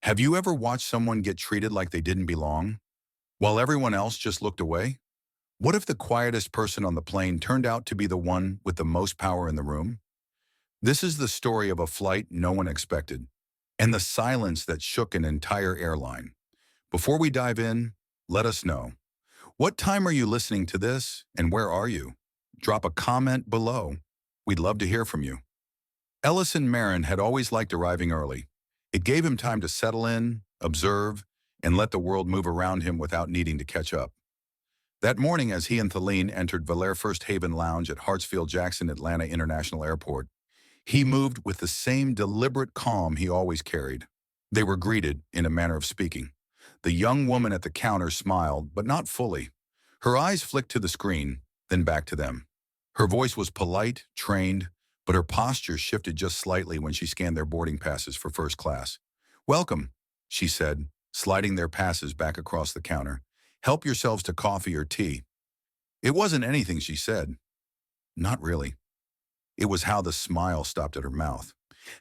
Have you ever watched someone get treated like they didn't belong, while everyone else just looked away? What if the quietest person on the plane turned out to be the one with the most power in the room? This is the story of a flight no one expected, and the silence that shook an entire airline. Before we dive in, let us know. What time are you listening to this, and where are you? Drop a comment below. We'd love to hear from you. Ellison Marin had always liked arriving early. It gave him time to settle in, observe, and let the world move around him without needing to catch up. That morning, as he and Thelene entered Valair First Haven Lounge at Hartsfield-Jackson Atlanta International Airport, he moved with the same deliberate calm he always carried. They were greeted, in a manner of speaking. The young woman at the counter smiled, but not fully. Her eyes flicked to the screen, then back to them. Her voice was polite, trained, but her posture shifted just slightly when she scanned their boarding passes for first class. "Welcome," she said, sliding their passes back across the counter. "Help yourselves to coffee or tea." It wasn't anything she said. Not really. It was how the smile stopped at her mouth,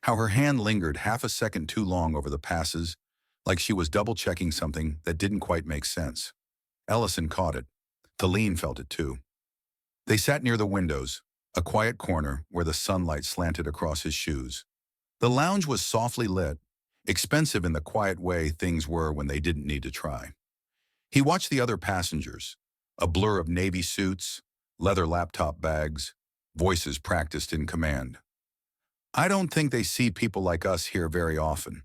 how her hand lingered half a second too long over the passes, like she was double-checking something that didn't quite make sense. Ellison caught it. Thelene felt it too. They sat near the windows, a quiet corner where the sunlight slanted across his shoes. The lounge was softly lit, expensive in the quiet way things were when they didn't need to try. He watched the other passengers, a blur of navy suits, leather laptop bags, voices practiced in command. "I don't think they see people like us here very often,"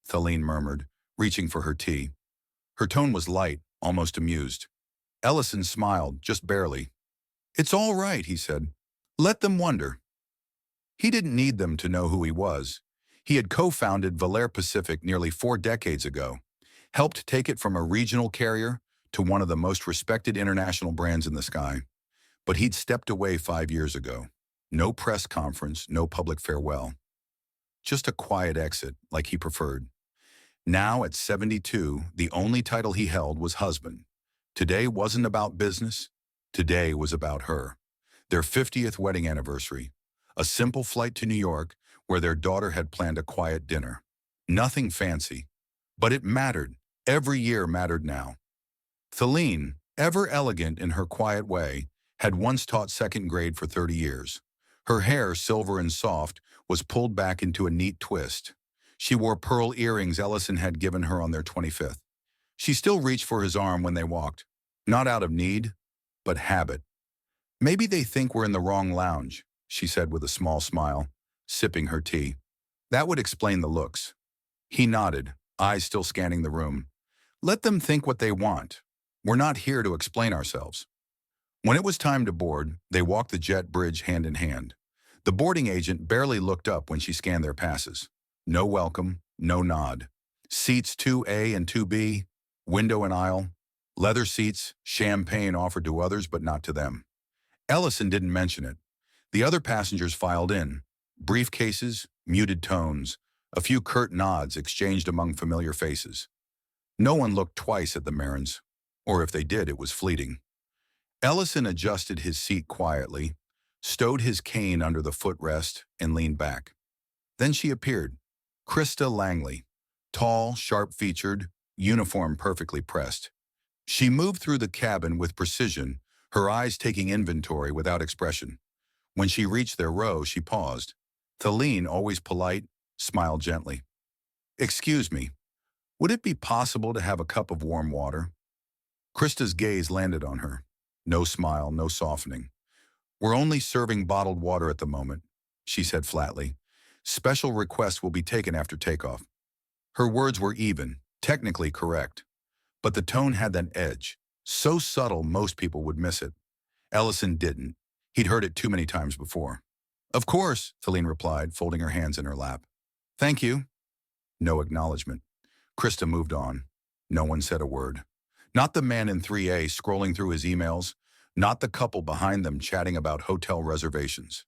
Thelene murmured, reaching for her tea. Her tone was light, almost amused. Ellison smiled, just barely. "It's all right," he said. "Let them wonder." He didn't need them to know who he was. He had co-founded Valair Pacific nearly 4 decades ago, helped take it from a regional carrier to one of the most respected international brands in the sky. But he'd stepped away 5 years ago. No press conference, no public farewell. Just a quiet exit, like he preferred. Now, at 72, the only title he held was husband. Today wasn't about business. Today was about her. Their 50th wedding anniversary. A simple flight to New York, where their daughter had planned a quiet dinner. Nothing fancy. But it mattered. Every year mattered now. Thelene, ever elegant in her quiet way, had once taught second grade for 30 years. Her hair, silver and soft, was pulled back into a neat twist. She wore pearl earrings Ellison had given her on their 25th. She still reached for his arm when they walked, not out of need, but habit. "Maybe they think we're in the wrong lounge," she said with a small smile, sipping her tea. "That would explain the looks." He nodded, eyes still scanning the room. "Let them think what they want. We're not here to explain ourselves." When it was time to board, they walked the jet bridge hand in hand. The boarding agent barely looked up when she scanned their passes. No welcome, no nod. Seats 2A and 2B, window and aisle. Leather seats, champagne offered to others but not to them. Ellison didn't mention it. The other passengers filed in. Briefcases, muted tones, a few curt nods exchanged among familiar faces. No one looked twice at the Marins, or if they did, it was fleeting. Ellison adjusted his seat quietly, stowed his cane under the footrest, and leaned back. Then she appeared, Krista Langley, tall, sharp-featured, uniform perfectly pressed. She moved through the cabin with precision, her eyes taking inventory without expression. When she reached their row, she paused. Thelene, always polite, smiled gently. "Excuse me, would it be possible to have a cup of warm water?" Krista's gaze landed on her. No smile, no softening. "We're only serving bottled water at the moment," she said flatly. "Special requests will be taken after takeoff." Her words were even, technically correct. But the tone had that edge, so subtle most people would miss it. Ellison didn't. He'd heard it too many times before. "Of course," Thelene replied, folding her hands in her lap. "Thank you." No acknowledgement. Krista moved on. No one said a word. Not the man in 3A scrolling through his emails, not the couple behind them chatting about hotel reservations.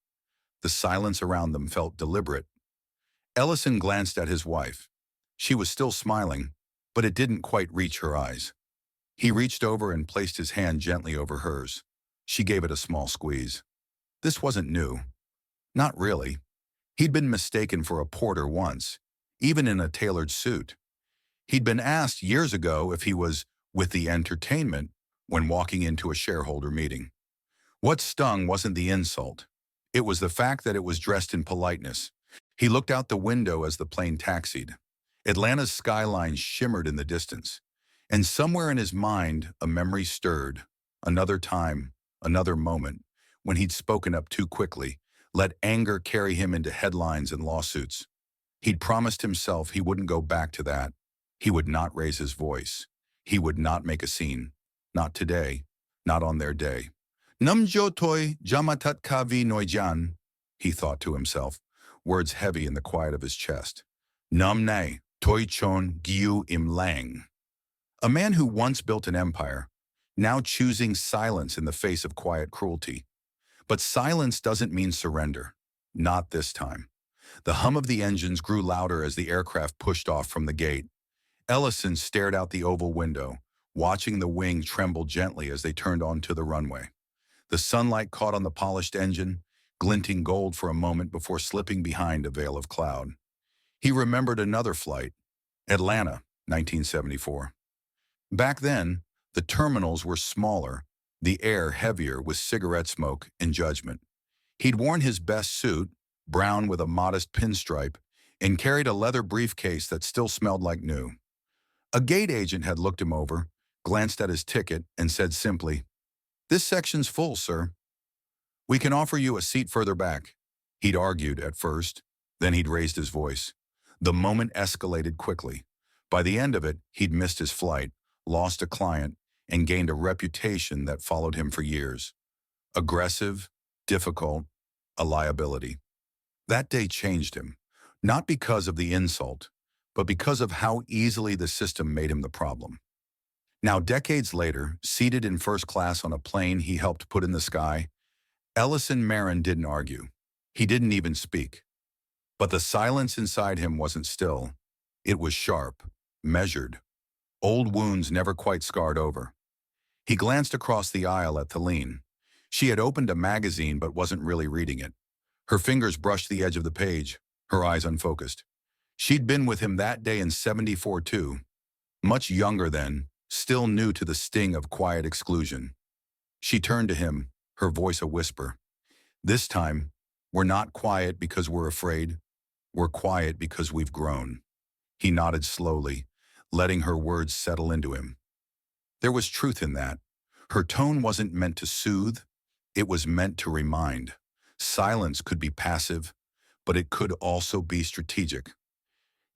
The silence around them felt deliberate. Ellison glanced at his wife. She was still smiling, but it didn't quite reach her eyes. He reached over and placed his hand gently over hers. She gave it a small squeeze. This wasn't new. Not really. He'd been mistaken for a porter once, even in a tailored suit. He'd been asked years ago if he was with the entertainment when walking into a shareholder meeting. What stung wasn't the insult. It was the fact that it was dressed in politeness. He looked out the window as the plane taxied. Atlanta's skyline shimmered in the distance. And somewhere in his mind, a memory stirred. Another time, another moment, when he'd spoken up too quickly, let anger carry him into headlines and lawsuits. He'd promised himself he wouldn't go back to that. He would not raise his voice. He would not make a scene. Not today. Not on their day. Numjo toy jamatat kavi noijan, he thought to himself, words heavy in the quiet of his chest. Num ne, toi chon giu im lang. A man who once built an empire, now choosing silence in the face of quiet cruelty. But silence doesn't mean surrender. Not this time. The hum of the engines grew louder as the aircraft pushed off from the gate. Ellison stared out the oval window, watching the wing tremble gently as they turned onto the runway. The sunlight caught on the polished engine, glinting gold for a moment before slipping behind a veil of cloud. He remembered another flight, Atlanta, 1974. Back then, the terminals were smaller, the air heavier with cigarette smoke and judgment. He'd worn his best suit, brown with a modest pinstripe, and carried a leather briefcase that still smelled like new. A gate agent had looked him over, glanced at his ticket, and said simply, "This section's full, sir. We can offer you a seat further back." He'd argued at first, then he'd raised his voice. The moment escalated quickly. By the end of it, he'd missed his flight, lost a client, and gained a reputation that followed him for years. Aggressive, difficult, a liability. That day changed him, not because of the insult, but because of how easily the system made him the problem. Now, decades later, seated in first class on a plane he helped put in the sky, Ellison Marin didn't argue. He didn't even speak. But the silence inside him wasn't still. It was sharp, measured. Old wounds never quite scarred over. He glanced across the aisle at Theline. She had opened a magazine but wasn't really reading it. Her fingers brushed the edge of the page, her eyes unfocused. She'd been with him that day in '74 too. Much younger then, still new to the sting of quiet exclusion. She turned to him, her voice a whisper. "This time, we're not quiet because we're afraid. We're quiet because we've grown." He nodded slowly, letting her words settle into him. There was truth in that. Her tone wasn't meant to soothe, it was meant to remind. Silence could be passive, but it could also be strategic.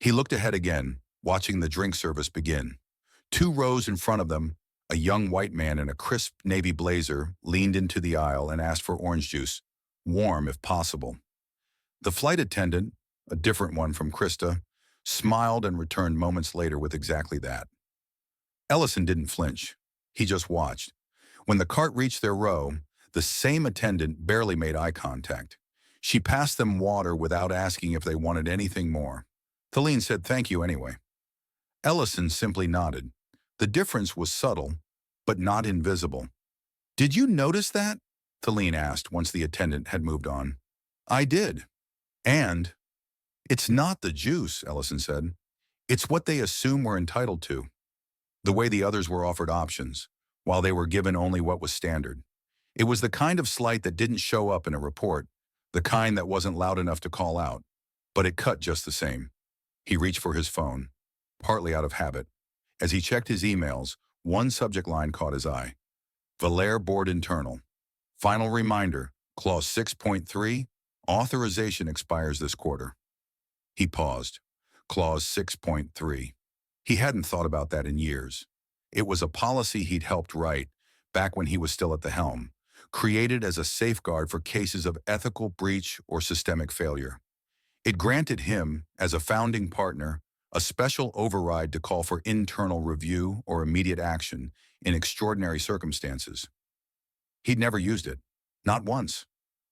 He looked ahead again, watching the drink service begin. 2 rows in front of them, a young white man in a crisp navy blazer leaned into the aisle and asked for orange juice, warm if possible. The flight attendant, a different one from Krista, smiled and returned moments later with exactly that. Ellison didn't flinch. He just watched. When the cart reached their row, the same attendant barely made eye contact. She passed them water without asking if they wanted anything more. Theline said thank you anyway. Ellison simply nodded. The difference was subtle, but not invisible. "Did you notice that?" Theline asked once the attendant had moved on. "I did. And it's not the juice," Ellison said. "It's what they assume we're entitled to. The way the others were offered options, while they were given only what was standard. It was the kind of slight that didn't show up in a report, the kind that wasn't loud enough to call out, but it cut just the same." He reached for his phone, partly out of habit. As he checked his emails, one subject line caught his eye. Valair Board Internal. Final reminder, Clause 6.3, authorization expires this quarter. He paused. Clause 6.3. He hadn't thought about that in years. It was a policy he'd helped write, back when he was still at the helm, created as a safeguard for cases of ethical breach or systemic failure. It granted him, as a founding partner, a special override to call for internal review or immediate action in extraordinary circumstances. He'd never used it, not once.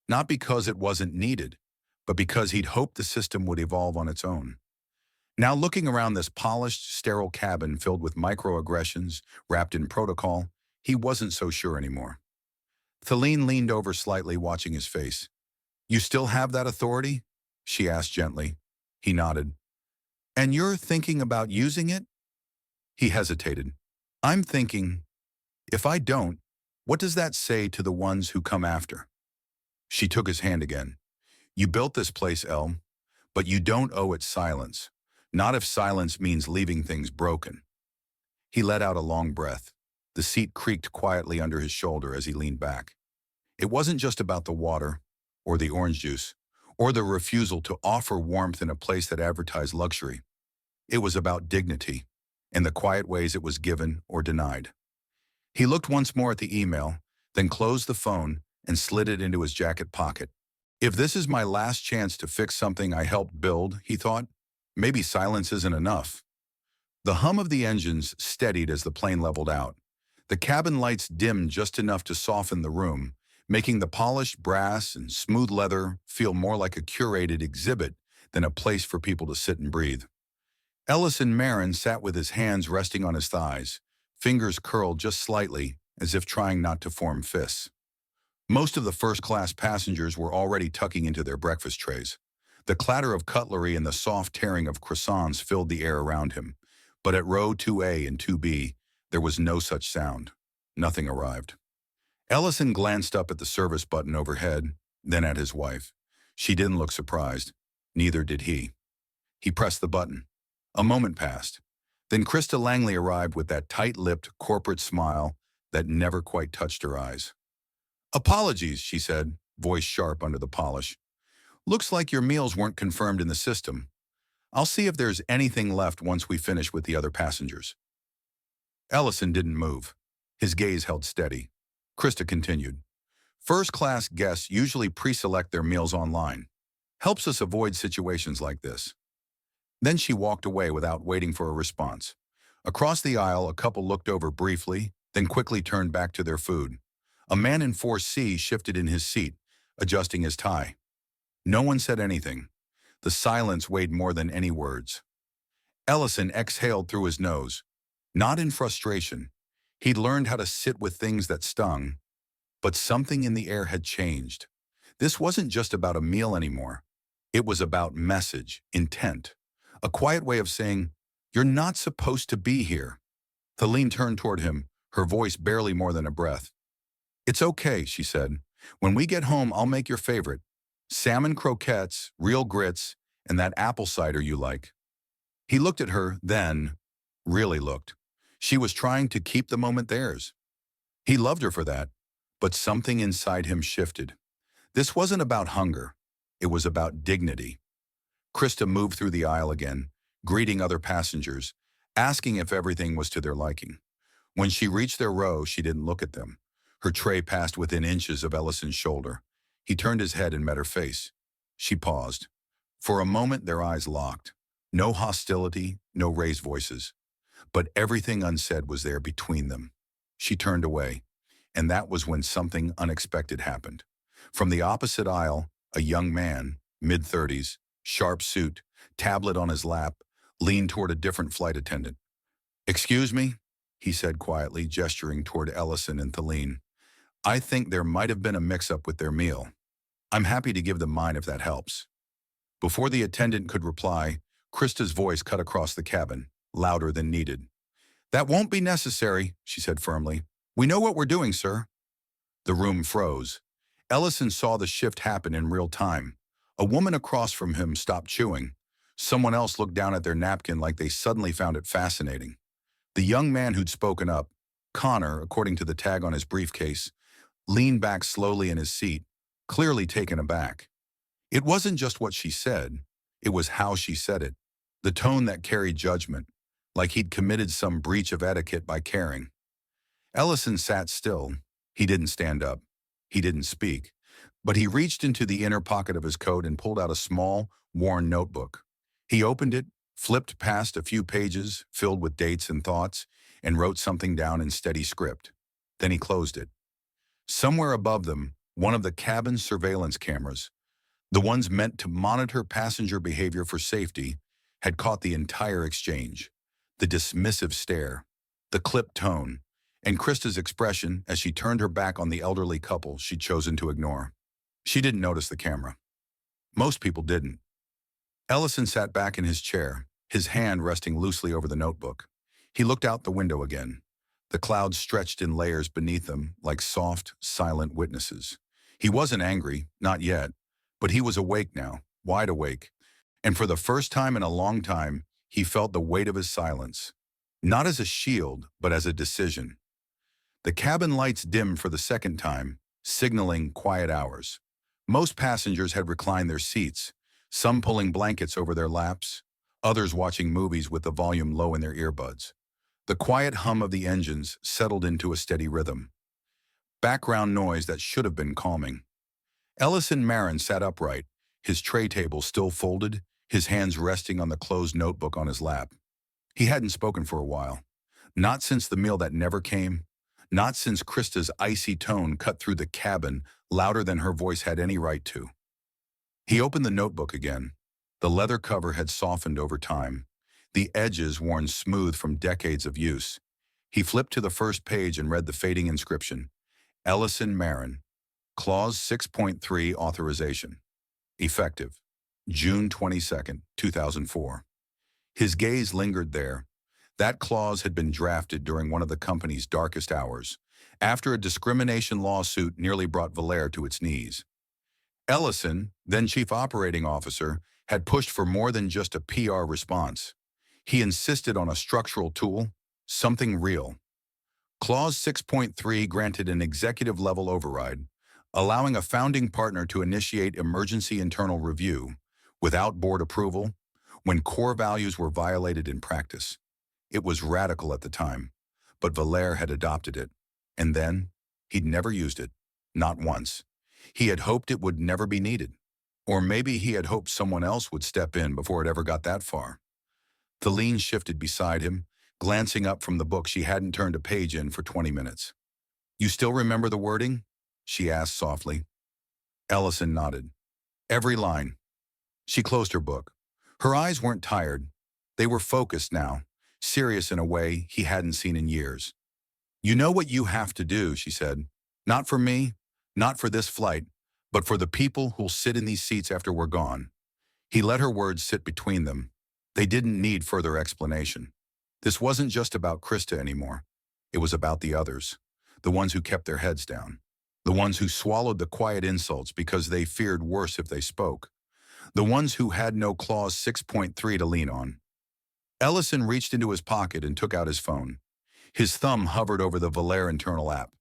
Not because it wasn't needed, but because he'd hoped the system would evolve on its own. Now looking around this polished, sterile cabin filled with microaggressions wrapped in protocol, he wasn't so sure anymore. Theline leaned over slightly, watching his face. "You still have that authority?" she asked gently. He nodded. "And you're thinking about using it?" He hesitated. I'm thinking, if I don't, what does that say to the ones who come after? She took his hand again. You built this place, El, but you don't owe it silence. Not if silence means leaving things broken. He let out a long breath. The seat creaked quietly under his shoulder as he leaned back. It wasn't just about the water, or the orange juice, or the refusal to offer warmth in a place that advertised luxury. It was about dignity, and the quiet ways it was given or denied. He looked once more at the email, then closed the phone and slid it into his jacket pocket. If this is my last chance to fix something I helped build, he thought, maybe silence isn't enough. The hum of the engines steadied as the plane leveled out. The cabin lights dimmed just enough to soften the room, making the polished brass and smooth leather feel more like a curated exhibit than a place for people to sit and breathe. Ellison Marin sat with his hands resting on his thighs, fingers curled just slightly as if trying not to form fists. Most of the first-class passengers were already tucking into their breakfast trays. The clatter of cutlery and the soft tearing of croissants filled the air around him, but at row 2A and 2B, there was no such sound. Nothing arrived. Ellison glanced up at the service button overhead, then at his wife. She didn't look surprised. Neither did he. He pressed the button. A moment passed. Then Krista Langley arrived with that tight-lipped corporate smile that never quite touched her eyes. Apologies, she said, voice sharp under the polish. Looks like your meals weren't confirmed in the system. I'll see if there's anything left once we finish with the other passengers. Ellison didn't move. His gaze held steady. Krista continued. First-class guests usually pre-select their meals online. Helps us avoid situations like this. Then she walked away without waiting for a response. Across the aisle, a couple looked over briefly, then quickly turned back to their food. A man in 4C shifted in his seat, adjusting his tie. No one said anything. The silence weighed more than any words. Ellison exhaled through his nose. Not in frustration. He'd learned how to sit with things that stung. But something in the air had changed. This wasn't just about a meal anymore. It was about message, intent. A quiet way of saying, you're not supposed to be here. Thelene turned toward him, her voice barely more than a breath. It's okay, she said. When we get home, I'll make your favorite. Salmon croquettes, real grits, and that apple cider you like. He looked at her, then, really looked. She was trying to keep the moment theirs. He loved her for that, but something inside him shifted. This wasn't about hunger. It was about dignity. Krista moved through the aisle again, greeting other passengers, asking if everything was to their liking. When she reached their row, she didn't look at them. Her tray passed within inches of Ellison's shoulder. He turned his head and met her face. She paused. For a moment, their eyes locked. No hostility, no raised voices. But everything unsaid was there between them. She turned away, and that was when something unexpected happened. From the opposite aisle, a young man, mid-30s, sharp suit, tablet on his lap, leaned toward a different flight attendant. Excuse me, he said quietly, gesturing toward Ellison and Thelene. I think there might have been a mix-up with their meal. I'm happy to give them mine if that helps. Before the attendant could reply, Krista's voice cut across the cabin, louder than needed. That won't be necessary, she said firmly. We know what we're doing, sir. The room froze. Ellison saw the shift happen in real time. A woman across from him stopped chewing. Someone else looked down at their napkin like they suddenly found it fascinating. The young man who'd spoken up, Connor, according to the tag on his briefcase, leaned back slowly in his seat, clearly taken aback. It wasn't just what she said, it was how she said it. The tone that carried judgment, like he'd committed some breach of etiquette by caring. Ellison sat still. He didn't stand up. He didn't speak. But he reached into the inner pocket of his coat and pulled out a small, worn notebook. He opened it, flipped past a few pages filled with dates and thoughts, and wrote something down in steady script. Then he closed it. Somewhere above them, one of the cabin's surveillance cameras, the ones meant to monitor passenger behavior for safety, had caught the entire exchange. The dismissive stare, the clipped tone, and Krista's expression as she turned her back on the elderly couple she'd chosen to ignore. She didn't notice the camera. Most people didn't. Ellison sat back in his chair, his hand resting loosely over the notebook. He looked out the window again. The clouds stretched in layers beneath them like soft, silent witnesses. He wasn't angry, not yet, but he was awake now, wide awake. And for the first time in a long time, he felt the weight of his silence. Not as a shield, but as a decision. The cabin lights dimmed for the second time, signaling quiet hours. Most passengers had reclined their seats, some pulling blankets over their laps, others watching movies with the volume low in their earbuds. The quiet hum of the engines settled into a steady rhythm. Background noise that should have been calming. Ellison Marin sat upright, his tray table still folded, his hands resting on the closed notebook on his lap. He hadn't spoken for a while. Not since the meal that never came. Not since Krista's icy tone cut through the cabin louder than her voice had any right to. He opened the notebook again. The leather cover had softened over time, the edges worn smooth from decades of use. He flipped to the first page and read the fading inscription. Ellison Marin, Clause 6.3 Authorization. Effective. June 22nd, 2004. His gaze lingered there. That clause had been drafted during one of the company's darkest hours, after a discrimination lawsuit nearly brought Valère to its knees. Ellison, then Chief Operating Officer, had pushed for more than just a PR response. He insisted on a structural tool, something real. Clause 6.3 granted an executive-level override, allowing a founding partner to initiate emergency internal review, without board approval, when core values were violated in practice. It was radical at the time, but Valère had adopted it, and then he'd never used it, not once. He had hoped it would never be needed, or maybe he had hoped someone else would step in before it ever got that far. Theline shifted beside him, glancing up from the book she hadn't turned a page in for 20 minutes. "You still remember the wording?" she asked softly. Ellison nodded. "Every line." She closed her book. Her eyes weren't tired. They were focused now, serious in a way he hadn't seen in years. "You know what you have to do," she said. "Not for me, not for this flight, but for the people who'll sit in these seats after we're gone." He let her words sit between them. They didn't need further explanation. This wasn't just about Krista anymore. It was about the others, the ones who kept their heads down, the ones who swallowed the quiet insults because they feared worse if they spoke, the ones who had no Clause 6.3 to lean on. Ellison reached into his pocket and took out his phone. His thumb hovered over the Valère internal app.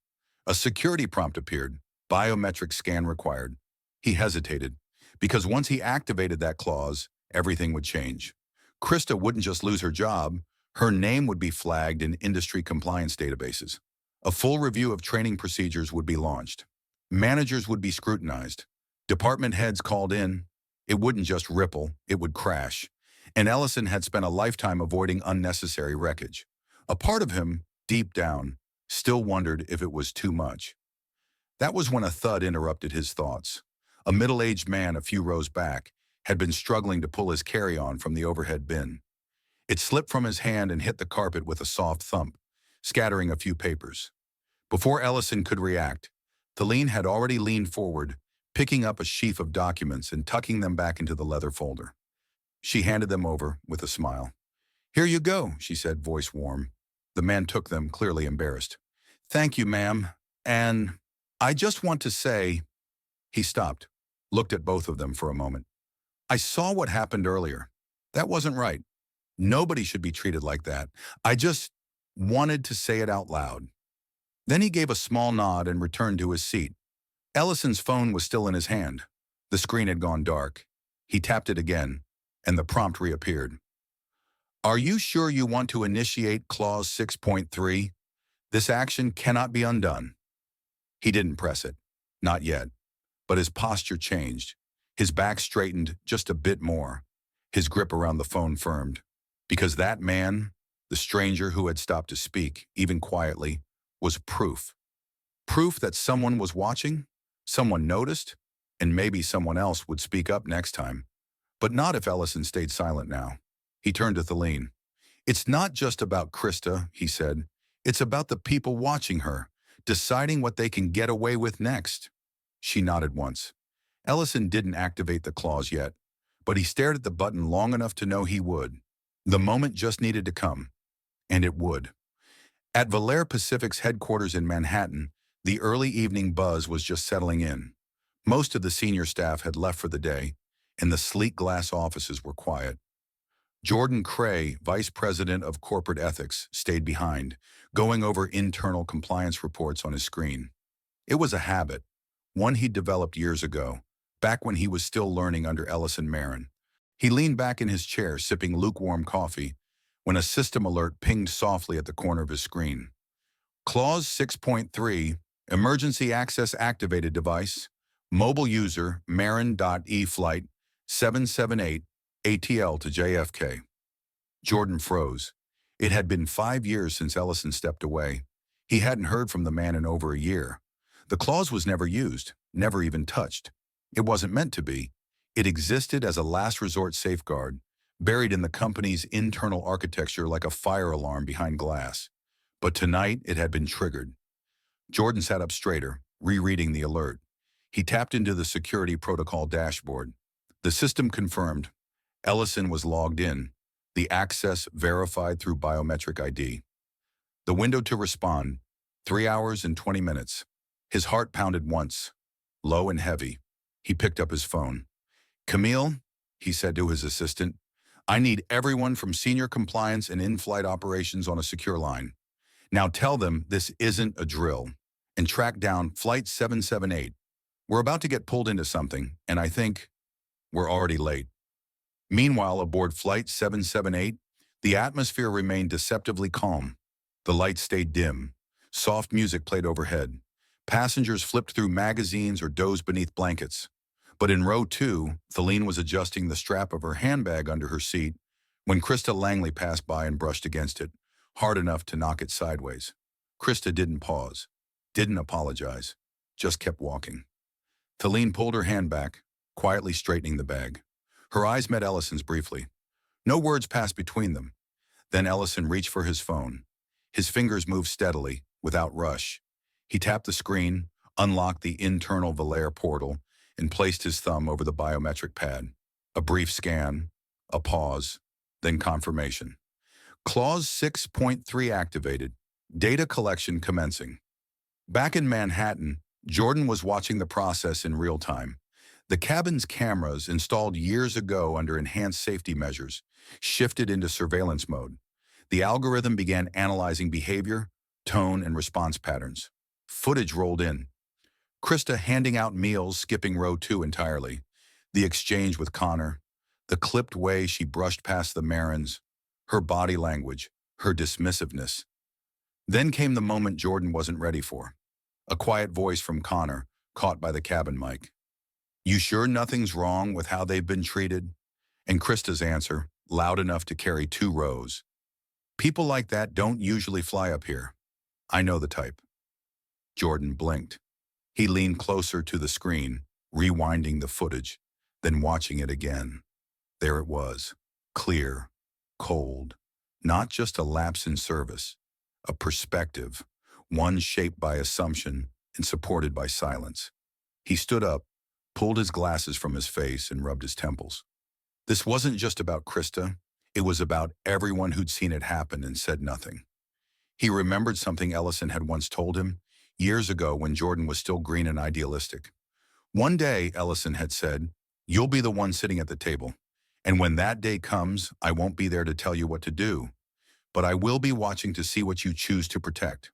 A security prompt appeared, biometric scan required. He hesitated, because once he activated that clause, everything would change. Krista wouldn't just lose her job, her name would be flagged in industry compliance databases. A full review of training procedures would be launched. Managers would be scrutinized. Department heads called in. It wouldn't just ripple, it would crash. And Ellison had spent a lifetime avoiding unnecessary wreckage. A part of him, deep down, still wondered if it was too much. That was when a thud interrupted his thoughts. A middle-aged man a few rows back had been struggling to pull his carry-on from the overhead bin. It slipped from his hand and hit the carpet with a soft thump, scattering a few papers. Before Ellison could react, Theline had already leaned forward, picking up a sheaf of documents and tucking them back into the leather folder. She handed them over with a smile. "Here you go," she said, voice warm. The man took them, clearly embarrassed. "Thank you, ma'am. And I just want to say—" He stopped, looked at both of them for a moment. "I saw what happened earlier. That wasn't right. Nobody should be treated like that. I just wanted to say it out loud." Then he gave a small nod and returned to his seat. Ellison's phone was still in his hand. The screen had gone dark. He tapped it again, and the prompt reappeared. "Are you sure you want to initiate Clause 6.3? This action cannot be undone." He didn't press it. Not yet. But his posture changed. His back straightened just a bit more. His grip around the phone firmed. Because that man, the stranger who had stopped to speak, even quietly, was proof. Proof that someone was watching, someone noticed, and maybe someone else would speak up next time. But not if Ellison stayed silent now. He turned to Theline. "It's not just about Krista," he said. "It's about the people watching her, deciding what they can get away with next." She nodded once. Ellison didn't activate the clause yet, but he stared at the button long enough to know he would. The moment just needed to come. And it would. At Valair Pacific's headquarters in Manhattan, the early evening buzz was just settling in. Most of the senior staff had left for the day, and the sleek glass offices were quiet. Jordan Cray, Vice President of Corporate Ethics, stayed behind, going over internal compliance reports on his screen. It was a habit, one he'd developed years ago, back when he was still learning under Ellison Marin. He leaned back in his chair, sipping lukewarm coffee, when a system alert pinged softly at the corner of his screen. Clause 6.3, Emergency Access Activated Device, Mobile User, Marin.e Flight 778, ATL to JFK. Jordan froze. It had been 5 years since Ellison stepped away. He hadn't heard from the man in over a year. The clause was never used, never even touched. It wasn't meant to be. It existed as a last resort safeguard, buried in the company's internal architecture like a fire alarm behind glass. But tonight, it had been triggered. Jordan sat up straighter, rereading the alert. He tapped into the security protocol dashboard. The system confirmed. Ellison was logged in, the access verified through biometric ID. The window to respond, 3 hours and 20 minutes. His heart pounded once, low and heavy. He picked up his phone. "Camille," he said to his assistant, "I need everyone from senior compliance and in-flight operations on a secure line. Now tell them this isn't a drill, and track down Flight 778. We're about to get pulled into something, and I think we're already late." Meanwhile, aboard Flight 778, the atmosphere remained deceptively calm. The lights stayed dim. Soft music played overhead. Passengers flipped through magazines or dozed beneath blankets. But in row 2, Theline was adjusting the strap of her handbag under her seat when Krista Langley passed by and brushed against it, hard enough to knock it sideways. Krista didn't pause, didn't apologize, just kept walking. Theline pulled her hand back, quietly straightening the bag. Her eyes met Ellison's briefly. No words passed between them. Then Ellison reached for his phone. His fingers moved steadily, without rush. He tapped the screen, unlocked the internal Valair portal, and placed his thumb over the biometric pad. A brief scan, a pause, then confirmation. Clause 6.3 activated. Data collection commencing. Back in Manhattan, Jordan was watching the process in real time. The cabin's cameras, installed years ago under enhanced safety measures, shifted into surveillance mode. The algorithm began analyzing behavior, tone, and response patterns. Footage rolled in. Krista handing out meals, skipping row 2 entirely. The exchange with Connor. The clipped way she brushed past the Marins. Her body language. Her dismissiveness. Then came the moment Jordan wasn't ready for. A quiet voice from Connor, caught by the cabin mic. "You sure nothing's wrong with how they've been treated?" And Krista's answer, loud enough to carry 2 rows. "People like that don't usually fly up here. I know the type." Jordan blinked. He leaned closer to the screen, rewinding the footage, then watching it again. There it was, clear, cold, not just a lapse in service, a perspective, one shaped by assumption and supported by silence. He stood up, pulled his glasses from his face, and rubbed his temples. This wasn't just about Krista. It was about everyone who'd seen it happen and said nothing. He remembered something Ellison had once told him, years ago when Jordan was still green and idealistic. One day, Ellison had said, "You'll be the one sitting at the table. And when that day comes, I won't be there to tell you what to do, but I will be watching to see what you choose to protect."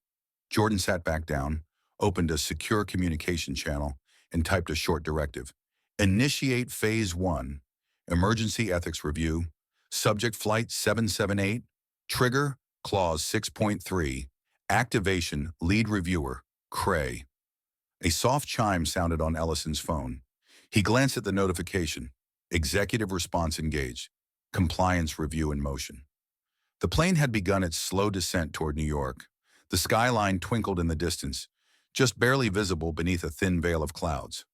Jordan sat back down, opened a secure communication channel, and typed a short directive. "Initiate Phase 1, Emergency Ethics Review, Subject Flight 778, Trigger, Clause 6.3, Activation, Lead Reviewer, Cray." A soft chime sounded on Ellison's phone. He glanced at the notification. Executive response engaged. Compliance review in motion. The plane had begun its slow descent toward New York. The skyline twinkled in the distance, just barely visible beneath a thin veil of clouds.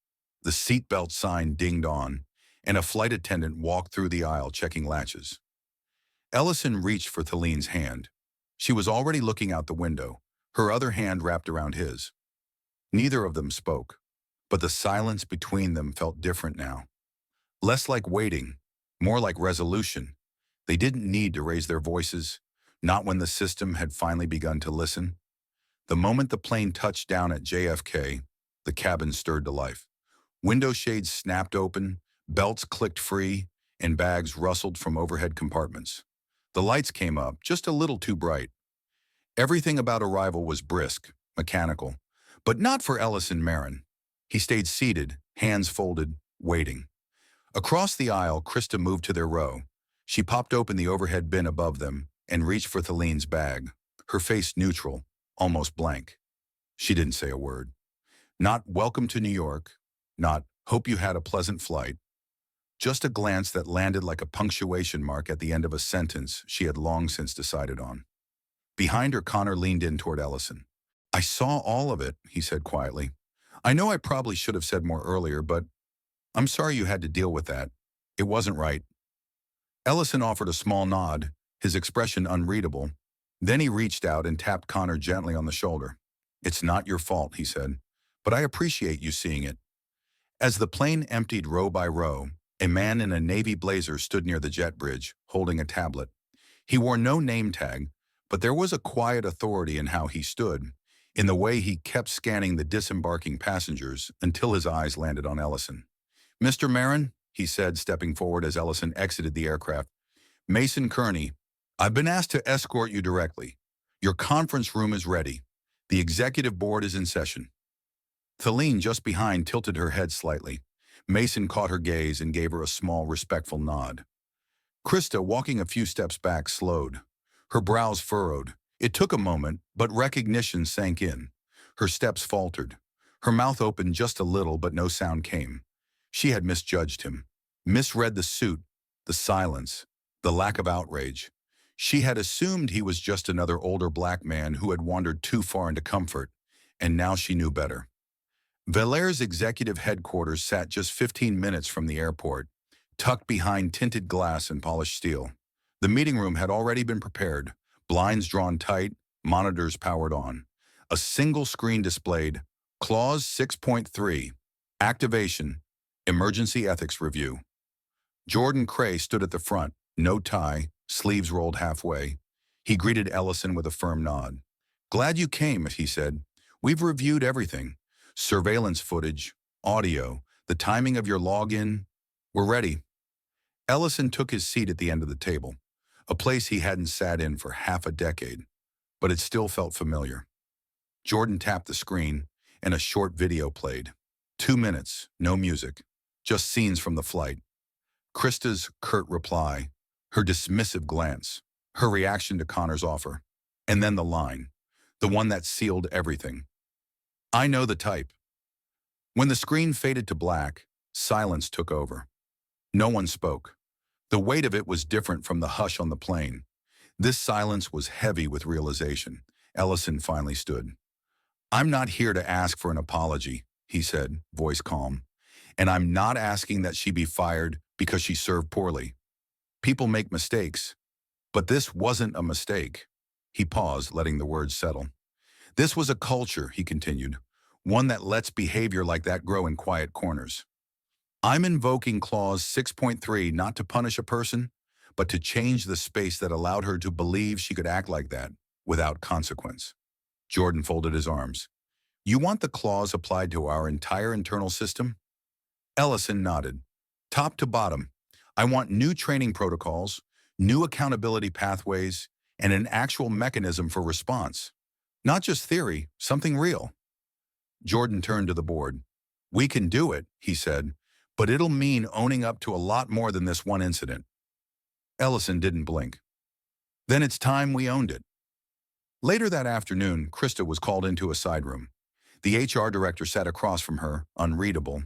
The seatbelt sign dinged on, and a flight attendant walked through the aisle checking latches. Ellison reached for Theline's hand. She was already looking out the window, her other hand wrapped around his. Neither of them spoke, but the silence between them felt different now. Less like waiting, more like resolution. They didn't need to raise their voices, Not when the system had finally begun to listen. The moment the plane touched down at JFK, the cabin stirred to life. Window shades snapped open, belts clicked free, and bags rustled from overhead compartments. The lights came up, just a little too bright. Everything about arrival was brisk, mechanical, but not for Ellison Marin. He stayed seated, hands folded, waiting. Across the aisle, Krista moved to their row. She popped open the overhead bin above them and reached for Thalene's bag, her face neutral, almost blank. She didn't say a word. Not "welcome to New York," not "hope you had a pleasant flight." Just a glance that landed like a punctuation mark at the end of a sentence she had long since decided on. Behind her, Connor leaned in toward Ellison. "I saw all of it," he said quietly. "I know I probably should have said more earlier, but I'm sorry you had to deal with that. It wasn't right." Ellison offered a small nod, his expression unreadable. Then he reached out and tapped Connor gently on the shoulder. "It's not your fault," he said, "but I appreciate you seeing it." As the plane emptied row by row, a man in a navy blazer stood near the jet bridge, holding a tablet. He wore no name tag, but there was a quiet authority in how he stood, in the way he kept scanning the disembarking passengers until his eyes landed on Ellison. "Mr. Marin," he said, stepping forward as Ellison exited the aircraft. "Mason Kearney, I've been asked to escort you directly. Your conference room is ready. The executive board is in session." Thalene, just behind, tilted her head slightly. Mason caught her gaze and gave her a small, respectful nod. Krista, walking a few steps back, slowed. Her brows furrowed. It took a moment, but recognition sank in. Her steps faltered. Her mouth opened just a little, but no sound came. She had misjudged him, misread the suit, the silence, the lack of outrage. She had assumed he was just another older black man who had wandered too far into comfort, and now she knew better. Valaire's executive headquarters sat just 15 minutes from the airport, tucked behind tinted glass and polished steel. The meeting room had already been prepared, blinds drawn tight, monitors powered on. A single screen displayed, Clause 6.3, Activation, Emergency Ethics Review. Jordan Cray stood at the front, no tie, sleeves rolled halfway. He greeted Ellison with a firm nod. "Glad you came," he said. "We've reviewed everything. Surveillance footage, audio, the timing of your login. We're ready." Ellison took his seat at the end of the table, a place he hadn't sat in for half a decade, but it still felt familiar. Jordan tapped the screen, and a short video played. 2 minutes, no music, just scenes from the flight. Krista's curt reply, her dismissive glance, her reaction to Connor's offer, and then the line, the one that sealed everything. "I know the type." When the screen faded to black, silence took over. No one spoke. The weight of it was different from the hush on the plane. This silence was heavy with realization. Ellison finally stood. "I'm not here to ask for an apology," he said, voice calm. "And I'm not asking that she be fired because she served poorly. People make mistakes, but this wasn't a mistake." He paused, letting the words settle. "This was a culture," he continued, "one that lets behavior like that grow in quiet corners. I'm invoking Clause 6.3 not to punish a person, but to change the space that allowed her to believe she could act like that without consequence." Jordan folded his arms. "You want the clause applied to our entire internal system?" Ellison nodded. "Top to bottom. I want new training protocols, new accountability pathways, and an actual mechanism for response. Not just theory, something real." Jordan turned to the board. "We can do it," he said, "but it'll mean owning up to a lot more than this one incident." Ellison didn't blink. "Then it's time we owned it." Later that afternoon, Krista was called into a side room. The HR director sat across from her, unreadable.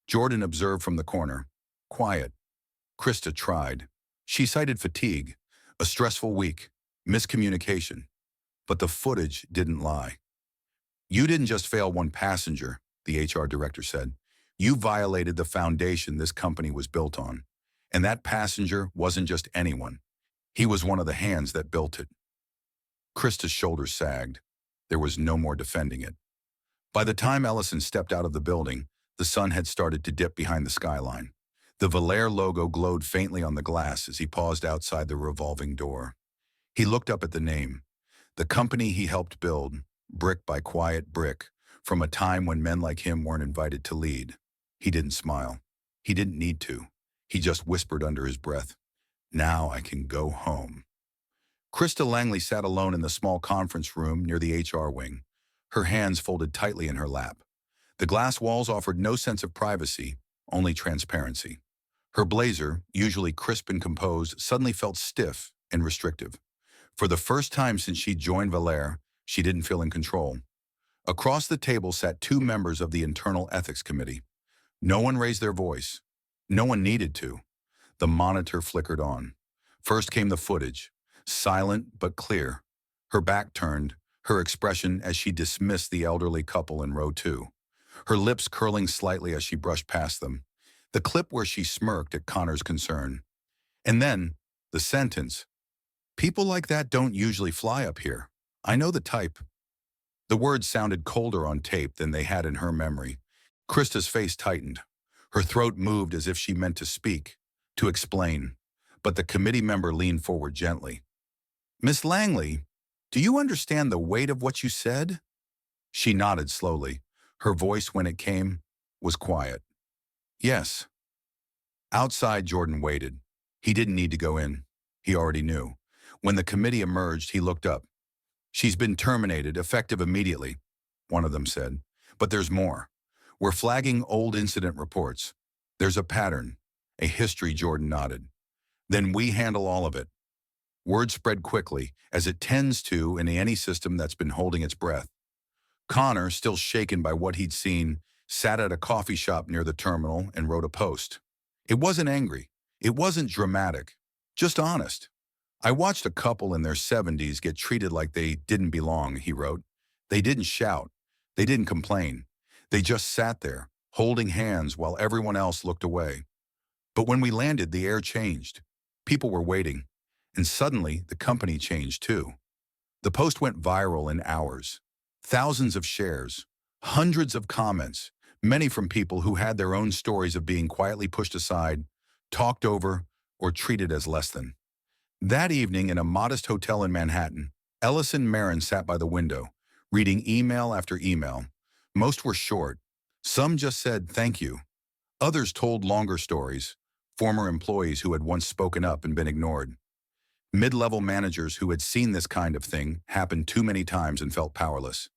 Jordan observed from the corner. Quiet. Krista tried. She cited fatigue, a stressful week, miscommunication. But the footage didn't lie. "You didn't just fail one passenger," the HR director said. "You violated the foundation this company was built on. And that passenger wasn't just anyone. He was one of the hands that built it." Krista's shoulders sagged. There was no more defending it. By the time Ellison stepped out of the building, the sun had started to dip behind the skyline. The Valair logo glowed faintly on the glass as he paused outside the revolving door. He looked up at the name, the company he helped build, brick by quiet brick, from a time when men like him weren't invited to lead. He didn't smile. He didn't need to. He just whispered under his breath, "Now I can go home." Krista Langley sat alone in the small conference room near the HR wing, her hands folded tightly in her lap. The glass walls offered no sense of privacy, only transparency. Her blazer, usually crisp and composed, suddenly felt stiff and restrictive. For the first time since she joined Valère, she didn't feel in control. Across the table sat two members of the Internal Ethics Committee. No one raised their voice. No one needed to. The monitor flickered on. First came the footage, silent but clear. Her back turned, her expression as she dismissed the elderly couple in row 2. Her lips curling slightly as she brushed past them. The clip where she smirked at Connor's concern. And then, the sentence, "People like that don't usually fly up here. I know the type." The words sounded colder on tape than they had in her memory. Krista's face tightened. Her throat moved as if she meant to speak, to explain. But the committee member leaned forward gently. "Miss Langley, do you understand the weight of what you said?" She nodded slowly. Her voice, when it came, was quiet. "Yes." Outside, Jordan waited. He didn't need to go in. He already knew. When the committee emerged, he looked up. "She's been terminated, effective immediately," one of them said. "But there's more. We're flagging old incident reports. There's a pattern, a history," Jordan nodded. "Then we handle all of it." Word spread quickly, as it tends to in any system that's been holding its breath. Connor, still shaken by what he'd seen, sat at a coffee shop near the terminal and wrote a post. It wasn't angry. It wasn't dramatic. Just honest. "I watched a couple in their 70s get treated like they didn't belong," he wrote. "They didn't shout. They didn't complain. They just sat there, holding hands while everyone else looked away. But when we landed, the air changed. People were waiting. And suddenly, the company changed too." The post went viral in hours. Thousands of shares, hundreds of comments, many from people who had their own stories of being quietly pushed aside, talked over, or treated as less than. That evening, in a modest hotel in Manhattan, Ellison Marin sat by the window, reading email after email. Most were short. Some just said thank you. Others told longer stories, former employees who had once spoken up and been ignored. Mid-level managers who had seen this kind of thing happen too many times and felt powerless.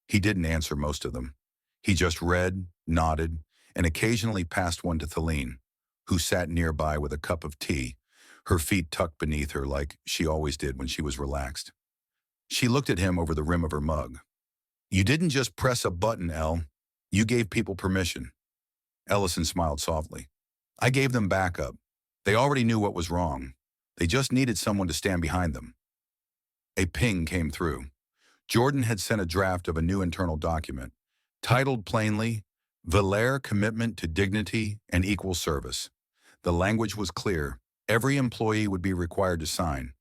He didn't answer most of them. He just read, nodded, and occasionally passed one to Theline, who sat nearby with a cup of tea, her feet tucked beneath her like she always did when she was relaxed. She looked at him over the rim of her mug. "You didn't just press a button, Elle. You gave people permission." Ellison smiled softly. "I gave them backup. They already knew what was wrong. They just needed someone to stand behind them." A ping came through. Jordan had sent a draft of a new internal document, titled plainly, "Valère Commitment to Dignity and Equal Service." The language was clear. Every employee would be required to sign,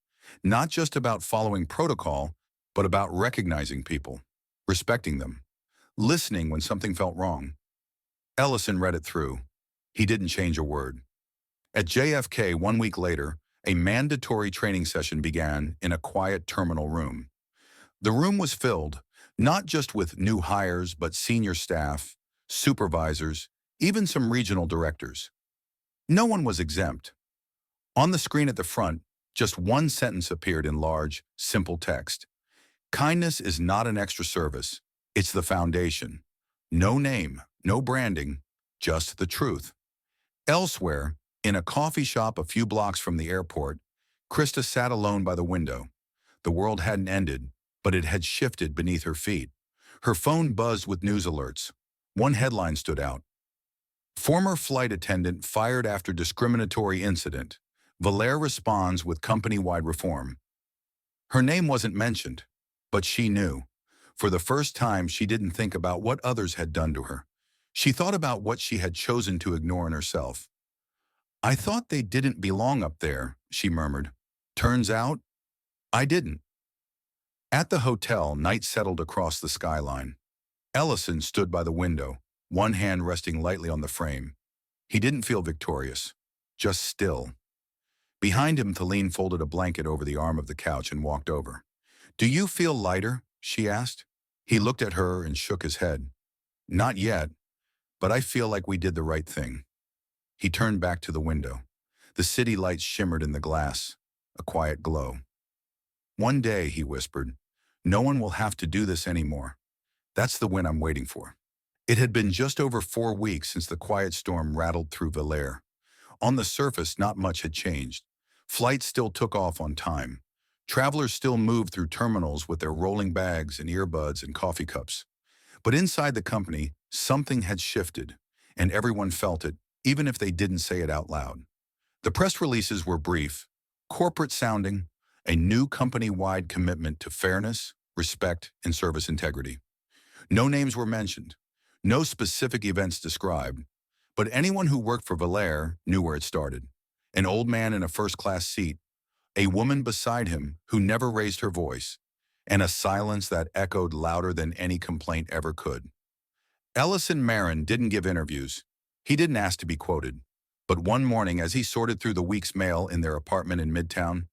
not just about following protocol, but about recognizing people, respecting them, listening when something felt wrong. Ellison read it through. He didn't change a word. At JFK 1 week later, a mandatory training session began in a quiet terminal room. The room was filled, not just with new hires, but senior staff, supervisors, even some regional directors. No one was exempt. On the screen at the front, just one sentence appeared in large, simple text. "Kindness is not an extra service. It's the foundation. No name, no branding, just the truth." Elsewhere, in a coffee shop a few blocks from the airport, Krista sat alone by the window. The world hadn't ended, but it had shifted beneath her feet. Her phone buzzed with news alerts. One headline stood out. "Former flight attendant fired after discriminatory incident. Valère responds with company-wide reform." Her name wasn't mentioned, but she knew. For the first time, she didn't think about what others had done to her. She thought about what she had chosen to ignore in herself. "I thought they didn't belong up there," she murmured. "Turns out, I didn't." At the hotel, night settled across the skyline. Ellison stood by the window, one hand resting lightly on the frame. He didn't feel victorious, just still. Behind him, Theline folded a blanket over the arm of the couch and walked over. "Do you feel lighter?" she asked. He looked at her and shook his head. "Not yet, but I feel like we did the right thing." He turned back to the window. The city lights shimmered in the glass, a quiet glow. "One day," he whispered, "no one will have to do this anymore. That's the win I'm waiting for." It had been just over 4 weeks since the quiet storm rattled through Valère. On the surface, not much had changed. Flights still took off on time. Travelers still moved through terminals with their rolling bags and earbuds and coffee cups. But inside the company, something had shifted, and everyone felt it, even if they didn't say it out loud. The press releases were brief, corporate-sounding, a new company-wide commitment to fairness, respect, and service integrity. No names were mentioned, no specific events described, but anyone who worked for Valère knew where it started. An old man in a first-class seat, a woman beside him who never raised her voice, and a silence that echoed louder than any complaint ever could. Ellison Marin didn't give interviews. He didn't ask to be quoted. But one morning, as he sorted through the week's mail in their apartment in Midtown,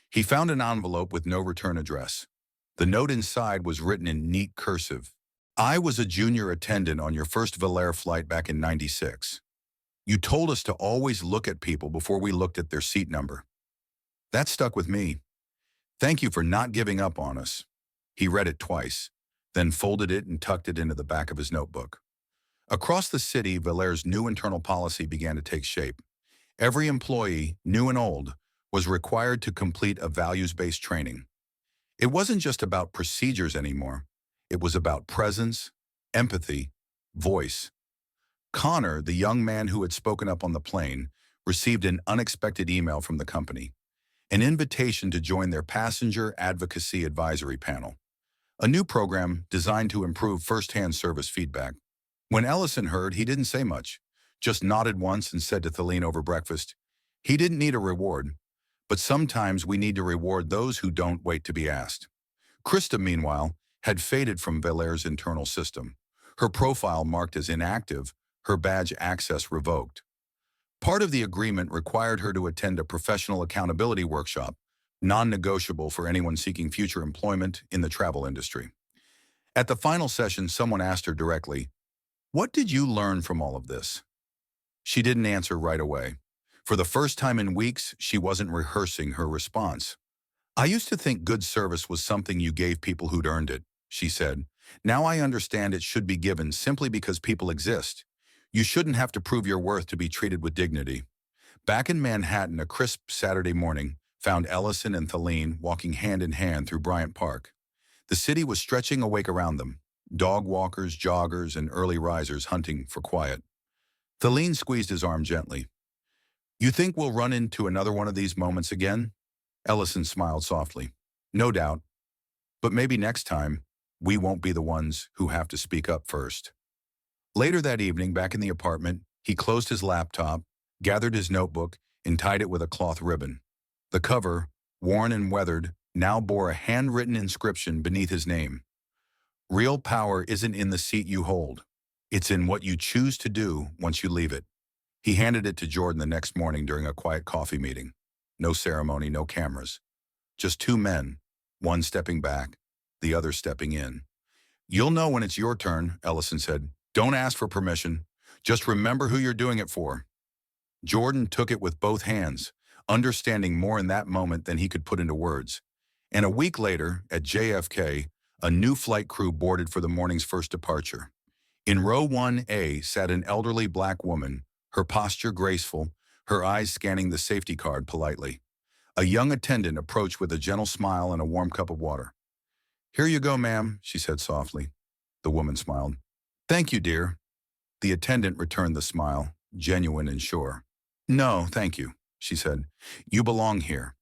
he found an envelope with no return address. The note inside was written in neat cursive. "I was a junior attendant on your first Valère flight back in '96. You told us to always look at people before we looked at their seat number. That stuck with me. Thank you for not giving up on us." He read it twice, then folded it and tucked it into the back of his notebook. Across the city, Valère's new internal policy began to take shape. Every employee, new and old, was required to complete a values-based training. It wasn't just about procedures anymore. It was about presence, empathy, voice. Connor, the young man who had spoken up on the plane, received an unexpected email from the company, an invitation to join their Passenger Advocacy Advisory Panel, a new program designed to improve first-hand service feedback. When Ellison heard, he didn't say much, just nodded once and said to Theline over breakfast, he didn't need a reward, but sometimes we need to reward those who don't wait to be asked. Krista, meanwhile, had faded from Valère's internal system, her profile marked as inactive, her badge access revoked. Part of the agreement required her to attend a professional accountability workshop, non-negotiable for anyone seeking future employment in the travel industry. At the final session, someone asked her directly, "What did you learn from all of this?" She didn't answer right away. For the first time in weeks, she wasn't rehearsing her response. "I used to think good service was something you gave people who'd earned it," she said. "Now I understand it should be given simply because people exist. You shouldn't have to prove your worth to be treated with dignity." Back in Manhattan, a crisp Saturday morning found Ellison and Theline walking hand in hand through Bryant Park. The city was stretching awake around them, dog walkers, joggers, and early risers hunting for quiet. Theline squeezed his arm gently. "You think we'll run into another one of these moments again?" Ellison smiled softly. "No doubt. But maybe next time, we won't be the ones who have to speak up first." Later that evening, back in the apartment, he closed his laptop, gathered his notebook, and tied it with a cloth ribbon. The cover, worn and weathered, now bore a handwritten inscription beneath his name. "Real power isn't in the seat you hold. It's in what you choose to do once you leave it." He handed it to Jordan the next morning during a quiet coffee meeting. No ceremony, no cameras. Just two men, one stepping back, the other stepping in. "You'll know when it's your turn," Ellison said. "Don't ask for permission. Just remember who you're doing it for." Jordan took it with both hands, understanding more in that moment than he could put into words. And a week later, at JFK, a new flight crew boarded for the morning's first departure. In row 1A sat an elderly black woman, her posture graceful, her eyes scanning the safety card politely. A young attendant approached with a gentle smile and a warm cup of water. "Here you go, ma'am," she said softly. The woman smiled. "Thank you, dear." The attendant returned the smile, genuine and sure. "No, thank you," she said. "You belong here."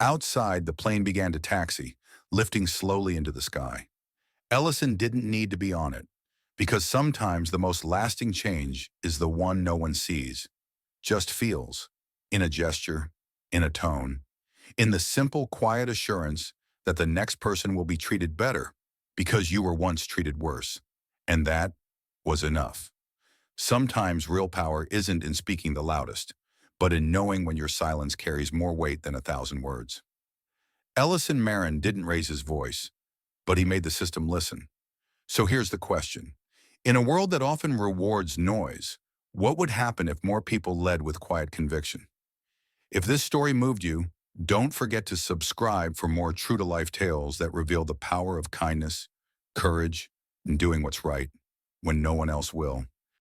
Outside, the plane began to taxi, lifting slowly into the sky. Ellison didn't need to be on it, because sometimes the most lasting change is the one no one sees, just feels, in a gesture, in a tone, in the simple, quiet assurance that the next person will be treated better because you were once treated worse. And that was enough. Sometimes real power isn't in speaking the loudest, but in knowing when your silence carries more weight than 1,000 words. Ellison Marin didn't raise his voice, but he made the system listen. So here's the question. In a world that often rewards noise, what would happen if more people led with quiet conviction? If this story moved you, don't forget to subscribe for more true-to-life tales that reveal the power of kindness, courage, and doing what's right when no one else will.